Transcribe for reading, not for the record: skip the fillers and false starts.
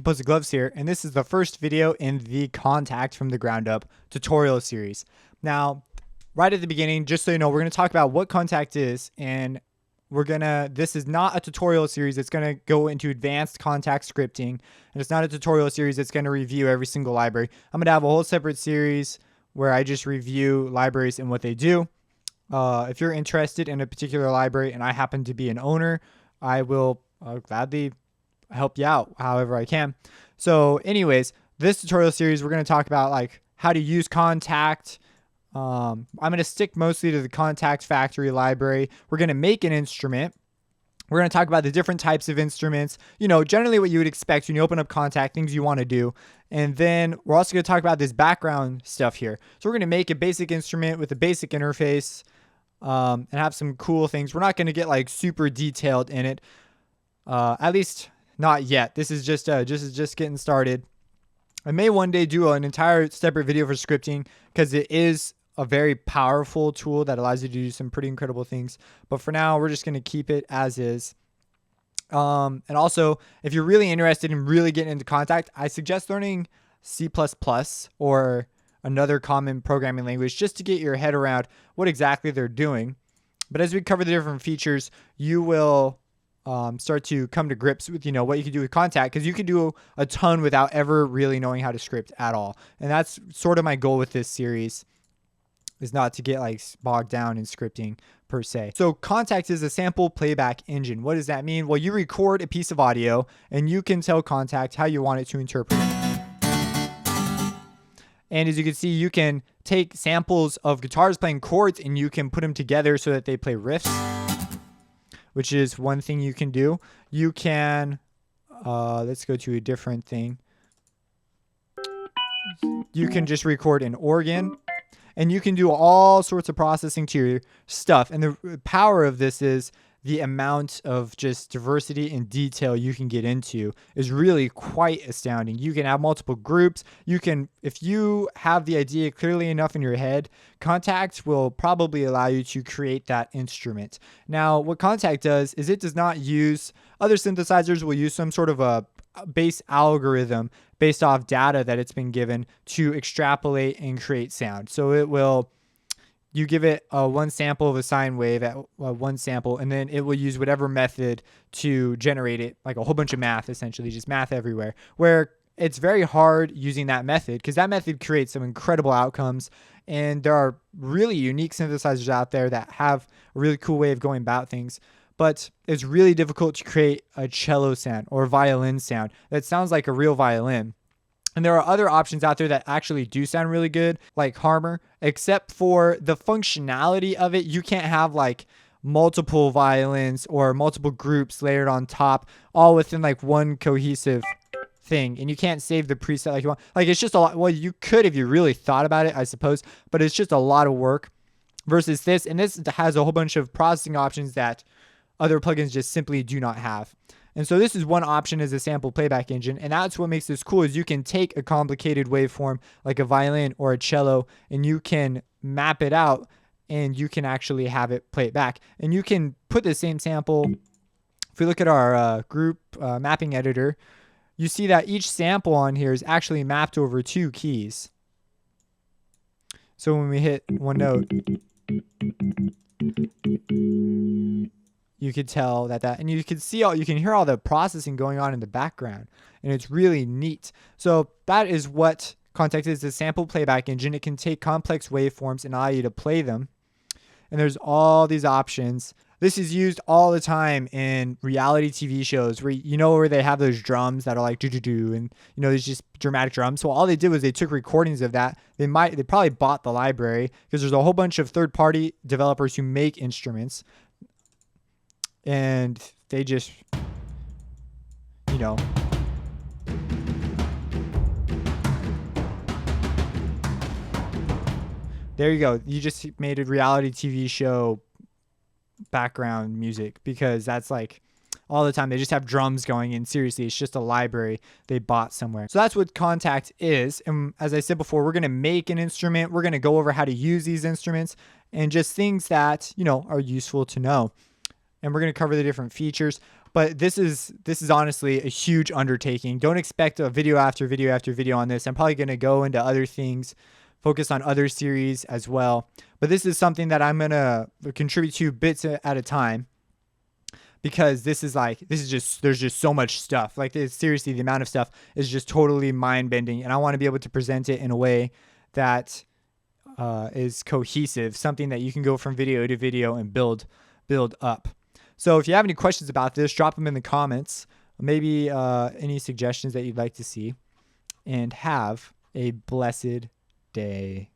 Opposite Gloves here, and this is the first video in the Kontakt from the ground up tutorial series. Now, right at the beginning, just so you know, we're going to talk about what Kontakt is, and this is not a tutorial series. It's going to go into advanced Kontakt scripting, and it's not a tutorial series that's going to review every single library. I'm going to have a whole separate series where I just review libraries and what they do. If you're interested in a particular library and I happen to be an owner, I will gladly help you out however I can. So anyways, this tutorial series, we're going to talk about like how to use Kontakt. I'm going to stick mostly to the Kontakt factory library. We're going to make an instrument. We're going to talk about the different types of instruments, you know, generally what you would expect when you open up Kontakt, things you want to do. And then we're also going to talk about this background stuff here. So we're going to make a basic instrument with a basic interface and have some cool things. We're not going to get like super detailed in it, at least not yet. This is just getting started. I may one day do an entire separate video for scripting because it is a very powerful tool that allows you to do some pretty incredible things. But for now, we're just going to keep it as is. And also, if you're really interested in really getting into Kontakt, I suggest learning C++ or another common programming language just to get your head around what exactly they're doing. But as we cover the different features, you will start to come to grips with, you know, what you can do with Kontakt, because you can do a ton without ever really knowing how to script at all. And that's sort of my goal with this series, is not to get like bogged down in scripting per se. So Kontakt is a sample playback engine. What does that mean? Well, you record a piece of audio and you can tell Kontakt how you want it to interpret it. And as you can see, you can take samples of guitars playing chords and you can put them together so that they play riffs, which is one thing you can do. You can, let's go to a different thing. You can just record an organ and you can do all sorts of processing to your stuff. And the power of this is the amount of just diversity and detail you can get into is really quite astounding. You can have multiple groups. You can, if you have the idea clearly enough in your head, Kontakt will probably allow you to create that instrument. Now, what Kontakt does is it does not use, other synthesizers will use some sort of a base algorithm based off data that it's been given to extrapolate and create sound. So it will, you give it one sample of a sine wave at one sample, and then it will use whatever method to generate it, like a whole bunch of math, essentially, just math everywhere, where it's very hard using that method because that method creates some incredible outcomes. And there are really unique synthesizers out there that have a really cool way of going about things. But it's really difficult to create a cello sound or a violin sound that sounds like a real violin. And there are other options out there that actually do sound really good, like Harmor, except for the functionality of it. You can't have like multiple violins or multiple groups layered on top, all within like one cohesive thing. And you can't save the preset like you want. Like, it's just a lot. Well, you could if you really thought about it, I suppose, but it's just a lot of work versus this. And this has a whole bunch of processing options that other plugins just simply do not have. And so this is one option as a sample playback engine. And that's what makes this cool, is you can take a complicated waveform like a violin or a cello and you can map it out and you can actually have it play it back. And you can put the same sample. If we look at our group mapping editor, you see that each sample on here is actually mapped over 2 keys. So when we hit one note, you could tell that, and you can see you can hear all the processing going on in the background, and it's really neat. So that is what Kontakt is, a sample playback engine. It can take complex waveforms and allow you to play them. And there's all these options. This is used all the time in reality TV shows where, you know, where they have those drums that are like do-do-do, and, you know, there's just dramatic drums. So all they did was they took recordings of that. They probably bought the library because there's a whole bunch of third-party developers who make instruments. And they just, you know, there you go. You just made a reality TV show background music, because that's like all the time. They just have drums going in. Seriously, it's just a library they bought somewhere. So that's what Kontakt is. And as I said before, we're going to make an instrument. We're going to go over how to use these instruments and just things that, you know, are useful to know. And we're going to cover the different features. But this is honestly a huge undertaking. Don't expect a video after video after video on this. I'm probably going to go into other things, focus on other series as well. But this is something that I'm going to contribute to bits at a time, because this is just, there's just so much stuff. Like, seriously, the amount of stuff is just totally mind bending. And I want to be able to present it in a way that is cohesive, something that you can go from video to video and build up. So if you have any questions about this, drop them in the comments. Maybe any suggestions that you'd like to see. And have a blessed day.